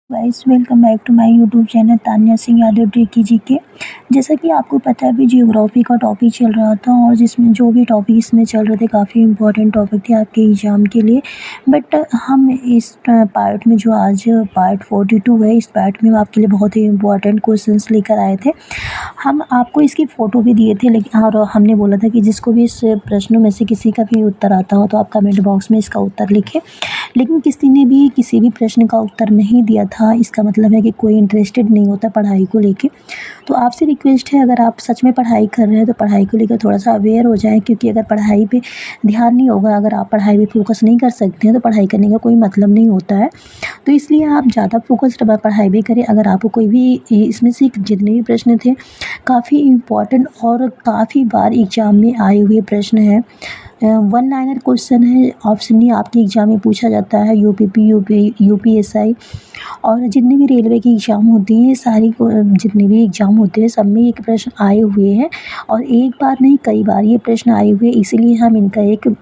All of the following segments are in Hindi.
Guys welcome back to my YouTube channel Tanya Singh Yadav tricky G K. जैसा कि आपको पता है अभी जियोग्राफी का टॉपिक चल रहा था और जिसमें जो भी टॉपिक इसमें चल रहे थे काफ़ी इंपॉर्टेंट टॉपिक थे आपके एग्ज़ाम के लिए। बट हम इस पार्ट में जो आज पार्ट 42 है, इस पार्ट में आपके लिए बहुत ही इंपॉर्टेंट क्वेश्चंस लेकर आए थे। हम आपको इसकी फ़ोटो भी दिए थे, लेकिन और हमने बोला था कि जिसको भी इस प्रश्नों में से किसी का भी उत्तर आता हो तो आप कमेंट बॉक्स में इसका उत्तर लिखें। लेकिन किसी ने भी किसी भी प्रश्न का उत्तर नहीं दिया था, इसका मतलब है कि कोई इंटरेस्टेड नहीं होता पढ़ाई को लेके। तो आपसे रिक्वेस्ट है, अगर आप सच में पढ़ाई कर रहे हैं तो पढ़ाई को लेकर थोड़ा-सा अवेयर हो जाएँ, क्योंकि अगर पढ़ाई पे ध्यान नहीं होगा, अगर आप पढ़ाई पे फ़ोकस नहीं कर सकते हैं तो पढ़ाई करने का कोई मतलब नहीं होता है। तो इसलिए आप ज़्यादा फ़ोकस्ड पढ़ाई भी करें। अगर आपको कोई भी इसमें से जितने भी प्रश्न थे काफ़ी इम्पोर्टेंट और काफ़ी बार एग्ज़ाम में आए हुए प्रश्न हैं। वन लाइनर क्वेश्चन है, ऑप्शन ई आपके एग्ज़ाम में पूछा जाता है, यूपीएसआई और जितने भी रेलवे की एग्ज़ाम होती हैं, सारी को जितने भी एग्ज़ाम होते हैं सब में ये प्रश्न आए हुए हैं और एक बार नहीं कई बार ये प्रश्न आए हुए हैं। इसीलिए हम इनका एक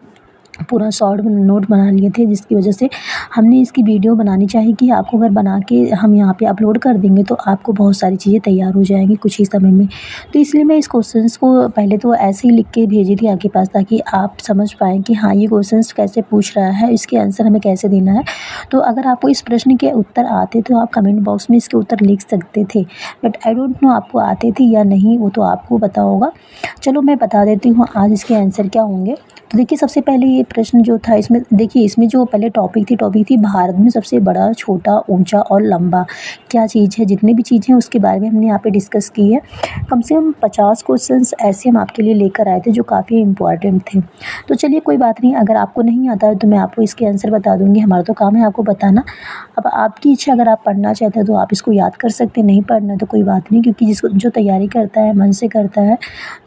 पूरा शॉर्ट नोट बना लिए थे, जिसकी वजह से हमने इसकी वीडियो बनानी चाहिए कि आपको अगर बना के हम यहाँ पे अपलोड कर देंगे तो आपको बहुत सारी चीज़ें तैयार हो जाएंगी कुछ ही समय में। तो इसलिए मैं इस क्वेश्चंस को पहले तो ऐसे ही लिख के भेजी थी आपके पास, ताकि आप समझ पाएँ कि हाँ, ये क्वेश्चंस कैसे पूछ रहा है, इसके आंसर हमें कैसे देना है। तो अगर आपको इस प्रश्न के उत्तर आते तो आप कमेंट बॉक्स में इसके उत्तर लिख सकते थे, बट आई डोंट नो आपको आते थे या नहीं, वो तो आपको पता होगा। चलो मैं बता देती हूँ आज इसके आंसर क्या होंगे। तो देखिए, सबसे पहले ये प्रश्न जो था, इसमें देखिए, इसमें जो पहले टॉपिक थी भारत में सबसे बड़ा, छोटा, ऊंचा और लंबा क्या चीज़ है। जितनी भी चीज़ें हैं उसके बारे में हमने यहाँ पे डिस्कस की है। कम से कम 50 क्वेश्चंस ऐसे हम आपके लिए लेकर आए थे जो काफ़ी इंपॉर्टेंट थे। तो चलिए कोई बात नहीं, अगर आपको नहीं आता है तो मैं आपको इसके आंसर बता दूंगी, हमारा तो काम है आपको बताना। अब आपकी इच्छा, अगर आप पढ़ना चाहते हैं तो आप इसको याद कर सकते हैं, नहीं पढ़ना तो कोई बात नहीं, क्योंकि जिसको जो तैयारी करता है, मन से करता है,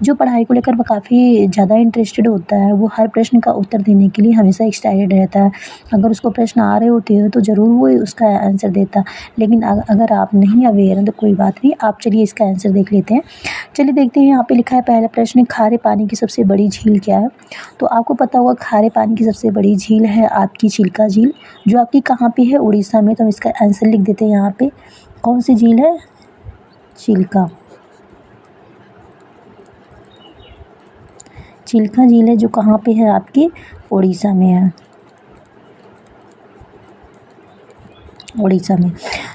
जो पढ़ाई को लेकर वो काफ़ी ज़्यादा इंटरेस्टेड होता है, वो हर प्रश्न का उत्तर देने के लिए हमेशा एक्साइटेड रहता है। अगर उसको प्रश्न आ रहे होते हैं तो ज़रूर वो उसका आंसर देता। लेकिन अगर आप नहीं अवेयर हैं तो कोई बात नहीं, आप चलिए इसका आंसर देख लेते हैं। चलिए देखते हैं, यहाँ पे लिखा है पहला प्रश्न, खारे पानी की सबसे बड़ी झील क्या है। तो आपको पता होगा खारे पानी की सबसे बड़ी झील है आपकी चिल्का झील, जो आपकी कहाँ पे है, उड़ीसा में। तो हम इसका आंसर लिख देते हैं यहाँ पे, कौन सी झील है, चिल्का झील है, जो कहाँ पे है, आपकी उड़ीसा में है, उड़ीसा में।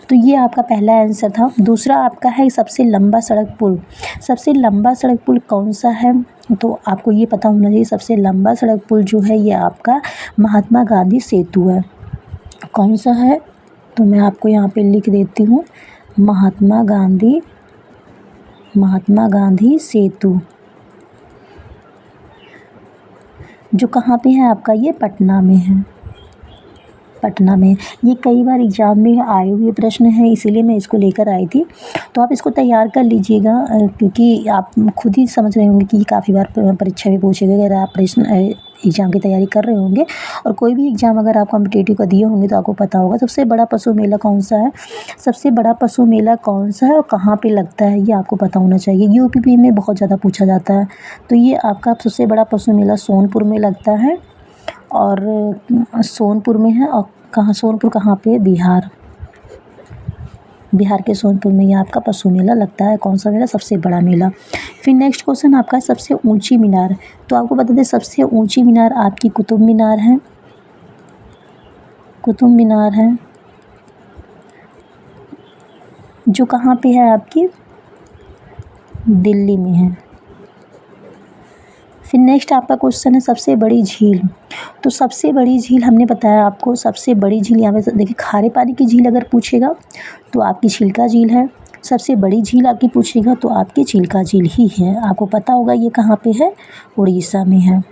तो ये आपका पहला आंसर था। दूसरा आपका है सबसे लंबा सड़क पुल। सबसे लंबा सड़क पुल कौन सा है, तो आपको ये पता होना चाहिए। सबसे लंबा सड़क पुल जो है ये आपका महात्मा गांधी सेतु है। कौन सा है, तो मैं आपको यहाँ पे लिख देती हूँ, महात्मा गांधी सेतु, जो कहाँ पे है आपका, ये पटना में है, पटना में। ये कई बार एग्जाम में आए हुए प्रश्न हैं, इसीलिए मैं इसको लेकर आई थी। तो आप इसको तैयार कर लीजिएगा, क्योंकि आप खुद ही समझ रहे होंगे कि काफ़ी बार परीक्षा में पूछेगा। अगर आप प्रश्न एग्ज़ाम की तैयारी कर रहे होंगे और कोई भी एग्ज़ाम अगर आप कॉम्पिटिटिव का दिए होंगे तो आपको पता होगा सबसे बड़ा पशु मेला कौन सा है। सबसे बड़ा पशु मेला कौन सा है और कहाँ पे लगता है, ये आपको पता होना चाहिए। यूपी में बहुत ज़्यादा पूछा जाता है। तो ये आपका सबसे बड़ा पशु मेला सोनपुर में लगता है, और सोनपुर में है। और कहाँ, सोनपुर कहाँ पे है, बिहार के सोनपुर में ये आपका पशु मेला लगता है। कौन सा मेला, सबसे बड़ा मेला। फिर नेक्स्ट क्वेश्चन आपका, सबसे ऊंची मीनार। तो आपको बता दें सबसे ऊंची मीनार आपकी कुतुब मीनार है, कुतुब मीनार है, जो कहाँ पे है, आपकी दिल्ली में है। फिर नेक्स्ट आपका क्वेश्चन है सबसे बड़ी झील। तो सबसे बड़ी झील हमने बताया आपको, सबसे बड़ी झील यहाँ पे देखिए, खारे पानी की झील अगर पूछेगा तो आपकी चिल्का झील है। सबसे बड़ी झील आपकी पूछेगा तो आपकी चिल्का झील ही है। आपको पता होगा ये कहाँ पे है, उड़ीसा में है।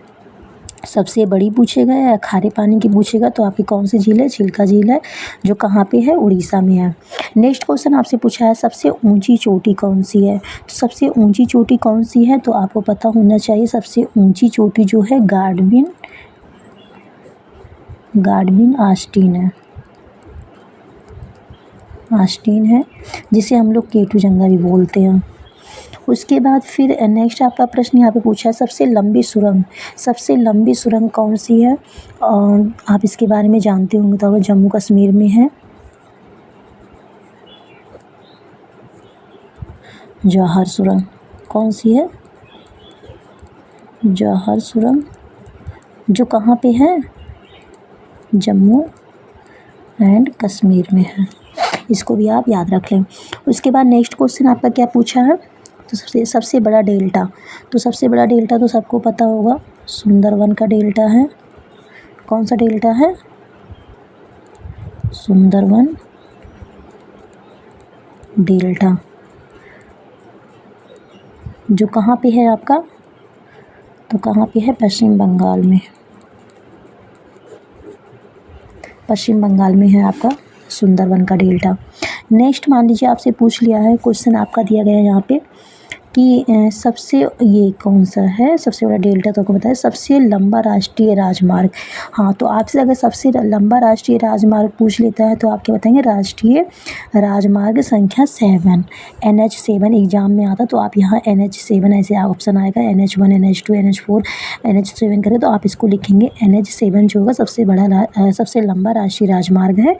सबसे बड़ी पूछेगा या खारे पानी की पूछेगा तो आपकी कौन सी झील है, चिल्का झील है, जो कहाँ पे है, उड़ीसा में है। नेक्स्ट क्वेश्चन आपसे पूछा है सबसे ऊंची चोटी कौन सी है। तो सबसे ऊंची चोटी कौन सी है, तो आपको पता होना चाहिए। सबसे ऊंची चोटी जो है गार्डविन आस्टीन है, जिसे हम लोग केटू जंगा भी बोलते हैं। उसके बाद फिर नेक्स्ट आपका प्रश्न यहाँ पे पूछा है सबसे लंबी सुरंग कौन सी है। आप इसके बारे में जानते होंगे तो, अगर जम्मू कश्मीर में है, जवाहर सुरंग कौन सी है? जवाहर सुरंग जो कहाँ पे है? जम्मू एंड कश्मीर में है। इसको भी आप याद रख लें। उसके बाद नेक्स्ट क्वेश्चन आपका क्या पूछा है? तो सबसे बड़ा डेल्टा, तो सबसे बड़ा डेल्टा तो सबको पता होगा, सुंदरवन का डेल्टा है। कौन सा डेल्टा है? सुंदरवन डेल्टा, जो कहाँ पे है आपका? तो कहाँ पे है? पश्चिम बंगाल में। पश्चिम बंगाल में है आपका सुंदरवन का डेल्टा। नेक्स्ट मान लीजिए आपसे पूछ लिया है, क्वेश्चन आपका दिया गया है यहाँ पे कि सबसे, ये कौन सा है सबसे बड़ा डेल्टा, तो आपको बताया सबसे लंबा राष्ट्रीय राजमार्ग। हाँ, तो आपसे अगर सबसे लंबा राष्ट्रीय राजमार्ग पूछ लेता है तो आप क्या बताएंगे? राष्ट्रीय राजमार्ग संख्या 7, NH7 एग्जाम में आता, तो आप यहाँ NH7 ऐसे ऑप्शन आएगा, NH1 NH2 NH4 NH7 करें तो आप इसको लिखेंगे NH7 जो होगा सबसे लंबा राष्ट्रीय राजमार्ग है,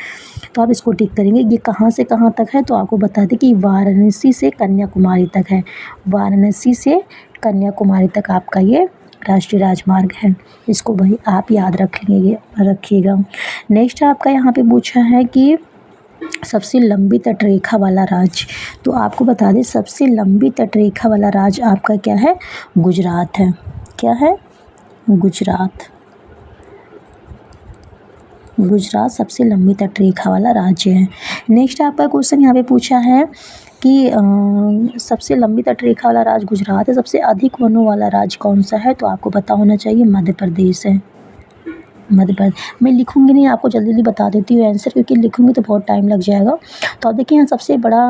तो आप इसको टिक करेंगे। ये कहाँ से कहाँ तक है? तो आपको बता दें कि वाराणसी से कन्याकुमारी तक है। वाराणसी से कन्याकुमारी तक आपका ये राष्ट्रीय राजमार्ग है। इसको भाई आप याद रखिएगा। नेक्स्ट आपका यहाँ पे पूछा है कि सबसे लंबी तटरेखा वाला राज्य, तो आपको बता दें सबसे लंबी तटरेखा वाला राज्य आपका क्या है? गुजरात है। क्या है? गुजरात। गुजरात सबसे लंबी तटरेखा वाला राज्य है। नेक्स्ट आपका क्वेश्चन यहाँ पे पूछा है कि सबसे लंबी तटरेखा वाला राज्य गुजरात है, सबसे अधिक वनों वाला राज्य कौन सा है? तो आपको पता होना चाहिए मध्य प्रदेश है। मध्य प्रदेश। मैं लिखूंगी नहीं, आपको जल्दी जल्दी बता देती हूँ आंसर, क्योंकि लिखूंगी तो बहुत टाइम लग जाएगा। तो आप देखिए यहाँ सबसे बड़ा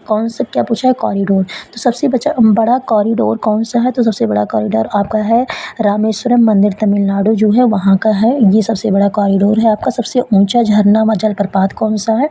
कौन सा क्या पूछा है? कॉरिडोर। तो सबसे बड़ा कॉरिडोर कौन सा है? तो सबसे बड़ा कॉरिडोर आपका है रामेश्वरम मंदिर, तमिलनाडु जो है वहाँ का है, ये सबसे बड़ा कॉरिडोर है आपका। सबसे ऊंचा झरना व जलप्रपात कौन सा है?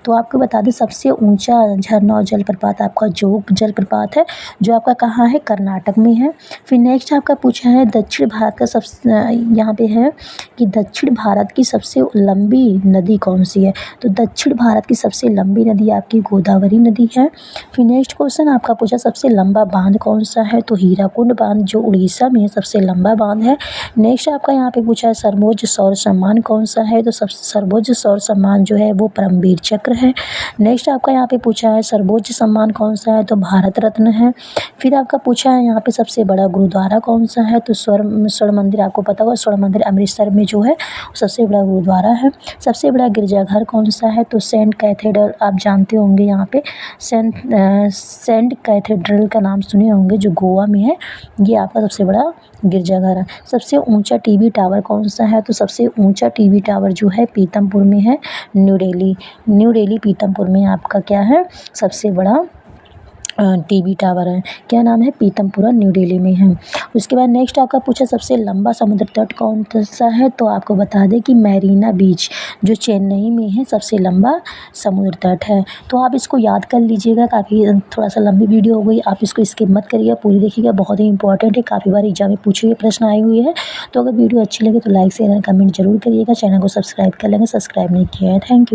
तो आपको बता दें सबसे ऊंचा झरना और जलप्रपात आपका जोग जलप्रपात है, जो आपका कहाँ है? कर्नाटक में है। फिर नेक्स्ट आपका पूछा है दक्षिण भारत का यहाँ पे है कि दक्षिण भारत की सबसे लंबी नदी कौन सी है? तो दक्षिण भारत की सबसे लंबी नदी आपकी गोदावरी नदी है। फिर नेक्स्ट क्वेश्चन आपका पूछा सबसे लंबा बांध कौन सा है? तो हीराकुंड बांध जो उड़ीसा में है सबसे लंबा बांध है। नेक्स्ट आपका यहाँ पे पूछा है सर्वोच्च सौर सम्मान कौन सा है? तो सर्वोच्च सौर सम्मान जो है वो परमवीर चक्र है। नेक्स्ट आपका यहाँ पे पूछा है सर्वोच्च सम्मान कौन सा है? तो भारत रत्न है। फिर आपका पूछा है यहाँ पे सबसे बड़ा गुरुद्वारा कौन सा है? तो स्वर्ण मंदिर, आपको पता होगा स्वर्ण मंदिर अमृतसर में जो है सबसे बड़ा गुरुद्वारा है। सबसे बड़ा गिरजाघर कौन सा है? तो सेंट कैथेड्रल, आप जानते होंगे यहाँ पे सेंट कैथेड्रल का नाम सुने होंगे जो गोवा में है, ये आपका सबसे बड़ा गिरजाघर है। सबसे ऊंचा टीवी टावर कौन सा है? तो सबसे ऊंचा टीवी टावर जो है पीतमपुर में है, न्यू दिल्ली पीतमपुर में आपका क्या है? सबसे बड़ा टीवी टावर है। क्या नाम है? पीतमपुरा, न्यू दिल्ली में है। उसके बाद नेक्स्ट आपका पूछा सबसे लंबा समुद्र तट कौन सा है? तो आपको बता दें कि मैरीना बीच जो चेन्नई में है सबसे लंबा समुद्र तट है। तो आप इसको याद कर लीजिएगा, काफ़ी थोड़ा सा लंबी वीडियो हो गई, आप इसको स्किप मत करिएगा, पूरी देखिएगा, बहुत ही इंपॉर्टेंट है, काफ़ी बार एग्जाम में पूछे हुए प्रश्न आए हुए हैं। तो अगर वीडियो अच्छी लगे तो लाइक शेयर एंड कमेंट जरूर करिएगा, चैनल को सब्सक्राइब कर लेंगे, सब्सक्राइब नहीं किया है। Thank you.